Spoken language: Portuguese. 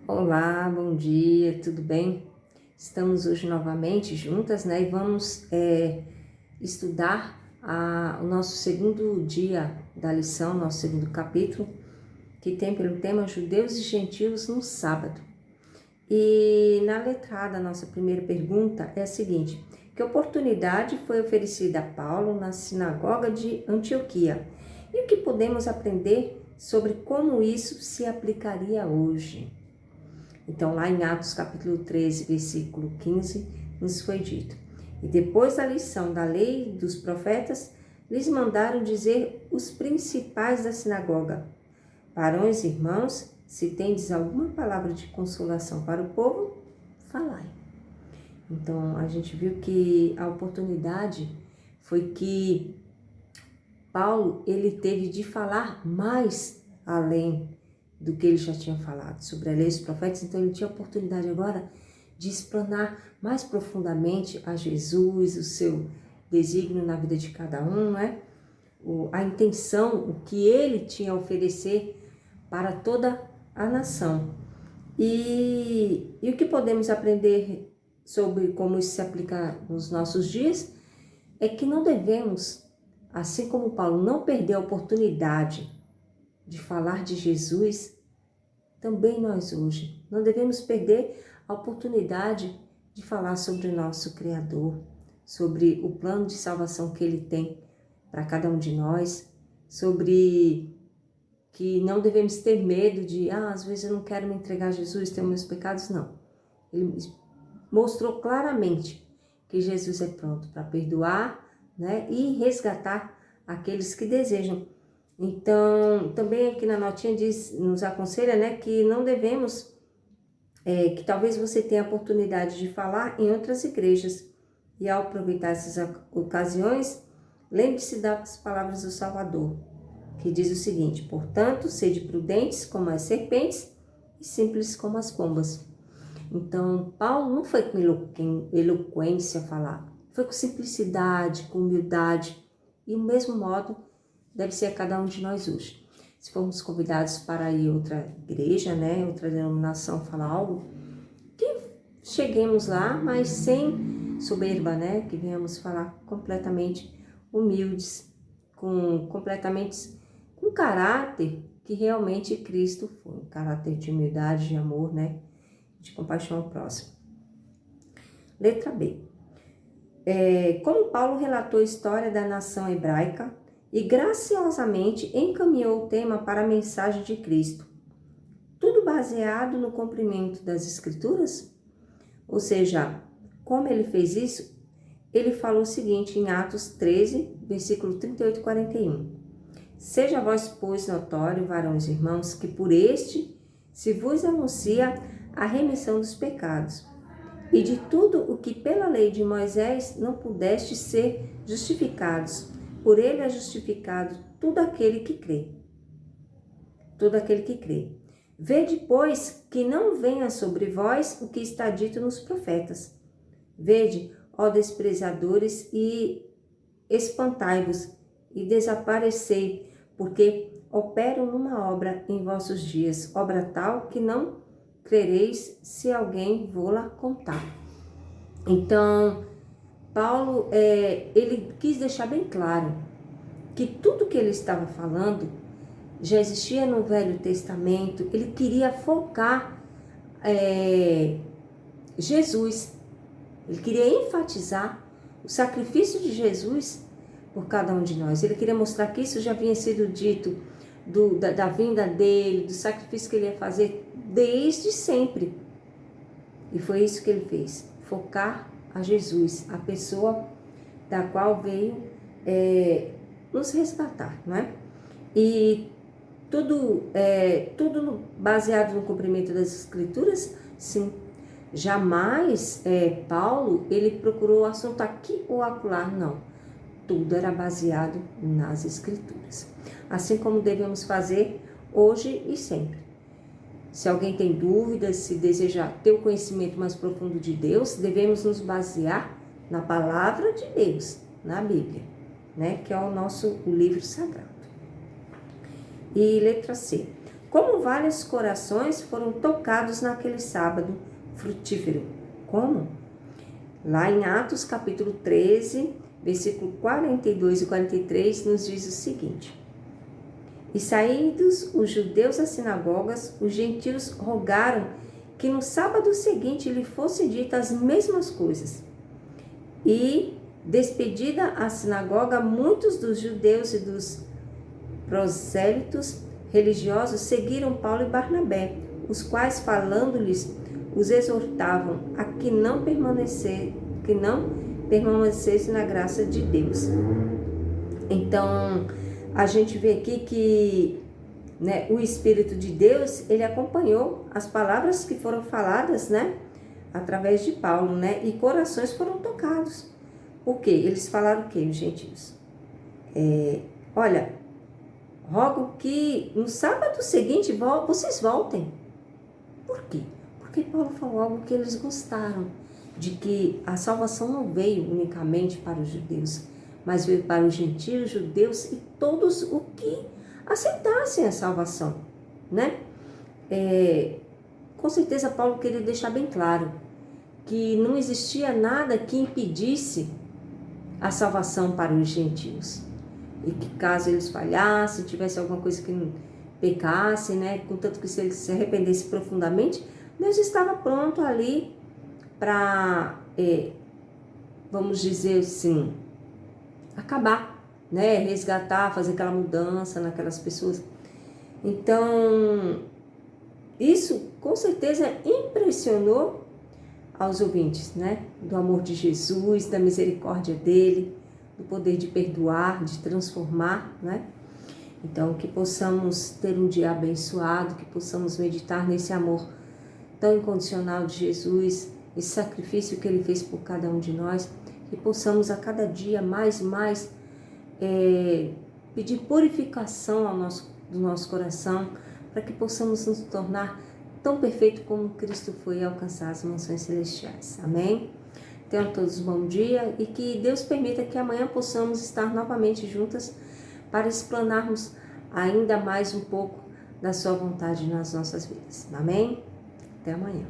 Olá, bom dia, tudo bem? Estamos hoje novamente juntas, né? E vamos estudar o nosso segundo dia da lição, nosso segundo capítulo, que tem pelo tema Judeus e Gentios no sábado. E na letra A da nossa primeira pergunta é a seguinte: que oportunidade foi oferecida a Paulo na sinagoga de Antioquia? E o que podemos aprender sobre como isso se aplicaria hoje? Então, lá em Atos capítulo 13, versículo 15, nos foi dito: e depois da lição da lei dos profetas, lhes mandaram dizer os principais da sinagoga: varões e irmãos, se tendes alguma palavra de consolação para o povo, falai. Então, a gente viu que a oportunidade foi que Paulo, ele teve de falar mais além do que ele já tinha falado sobre a lei dos profetas. Então ele tinha a oportunidade agora de explanar mais profundamente a Jesus, o seu desígnio na vida de cada um, né? A intenção, o que ele tinha a oferecer para toda a nação. E o que podemos aprender sobre como isso se aplica nos nossos dias é que não devemos, assim como Paulo não perdeu a oportunidade de falar de Jesus, também nós hoje não devemos perder a oportunidade de falar sobre o nosso Criador, sobre o plano de salvação que Ele tem para cada um de nós, sobre que não devemos ter medo de, às vezes eu não quero me entregar a Jesus, tenho meus pecados, não. Ele mostrou claramente que Jesus é pronto para perdoar, né, e resgatar aqueles que desejam. Então, também aqui na notinha nos aconselha, né, que não devemos, que talvez você tenha a oportunidade de falar em outras igrejas. E ao aproveitar essas ocasiões, lembre-se das palavras do Salvador, que diz o seguinte: portanto, sede prudentes como as serpentes e simples como as pombas. Então, Paulo não foi com eloquência falar, foi com simplicidade, com humildade, e o mesmo modo deve ser a cada um de nós hoje. Se formos convidados para ir a outra igreja, né, outra denominação falar algo, que cheguemos lá, mas sem soberba, né, que venhamos falar completamente humildes, com caráter que realmente Cristo foi, um caráter de humildade, de amor, né, de compaixão ao próximo. Letra B. Como Paulo relatou a história da nação hebraica e graciosamente encaminhou o tema para a mensagem de Cristo, tudo baseado no cumprimento das Escrituras? Ou seja, como ele fez isso? Ele falou o seguinte em Atos 13, versículo 38 e 41. Seja a vós, pois, notório, varões e irmãos, que por este se vos anuncia a remissão dos pecados, e de tudo o que pela lei de Moisés não pudeste ser justificados, por ele é justificado todo aquele que crê. Todo aquele que crê. Vede, pois, que não venha sobre vós o que está dito nos profetas. Vede, ó desprezadores, e espantai-vos, e desaparecei, porque opero numa obra em vossos dias, obra tal que não crereis se alguém vô-la contar. Então, Paulo, ele quis deixar bem claro que tudo que ele estava falando já existia no Velho Testamento. Ele queria focar Jesus, ele queria enfatizar o sacrifício de Jesus por cada um de nós. Ele queria mostrar que isso já havia sido dito da vinda dele, do sacrifício que ele ia fazer desde sempre. E foi isso que ele fez, focar a Jesus, a pessoa da qual veio nos resgatar, não é? E tudo baseado no cumprimento das Escrituras? Sim. Jamais Paulo, ele procurou o assunto aqui ou acolá, não. Tudo era baseado nas Escrituras. Assim como devemos fazer hoje e sempre. Se alguém tem dúvidas, se deseja ter o conhecimento mais profundo de Deus, devemos nos basear na palavra de Deus, na Bíblia, né? Que é o livro sagrado. E letra C. como vários corações foram tocados naquele sábado frutífero. Como? Lá em Atos capítulo 13, versículo 42 e 43, nos diz o seguinte: E saídos os judeus das sinagogas, os gentios rogaram que no sábado seguinte lhe fossem ditas as mesmas coisas. E, despedida a sinagoga, muitos dos judeus e dos prosélitos religiosos seguiram Paulo e Barnabé, os quais, falando-lhes, os exortavam a que não permanecesse na graça de Deus. Então, a gente vê aqui que, né, o Espírito de Deus, ele acompanhou as palavras que foram faladas, né, através de Paulo, né, e corações foram tocados. Por quê? Eles falaram o quê, os gentios? Olha, rogo que no sábado seguinte vocês voltem. Por quê? Porque Paulo falou algo que eles gostaram, de que a salvação não veio unicamente para os judeus, mas veio para os gentios, judeus e todos o que aceitassem a salvação, né? Com certeza Paulo queria deixar bem claro que não existia nada que impedisse a salvação para os gentios. E que caso eles falhassem, tivesse alguma coisa que não pecassem, né? Contanto que se eles se arrependessem profundamente, Deus estava pronto ali para, vamos dizer assim, acabar, né? Resgatar, fazer aquela mudança naquelas pessoas. Então, isso com certeza impressionou aos ouvintes, né? Do amor de Jesus, da misericórdia dele, do poder de perdoar, de transformar, né? Então, que possamos ter um dia abençoado, que possamos meditar nesse amor tão incondicional de Jesus, esse sacrifício que ele fez por cada um de nós, que possamos a cada dia mais pedir purificação do nosso coração, para que possamos nos tornar tão perfeito como Cristo foi e alcançar as mansões celestiais. Amém? Tenham todos um bom dia e que Deus permita que amanhã possamos estar novamente juntas para explanarmos ainda mais um pouco da sua vontade nas nossas vidas. Amém? Até amanhã.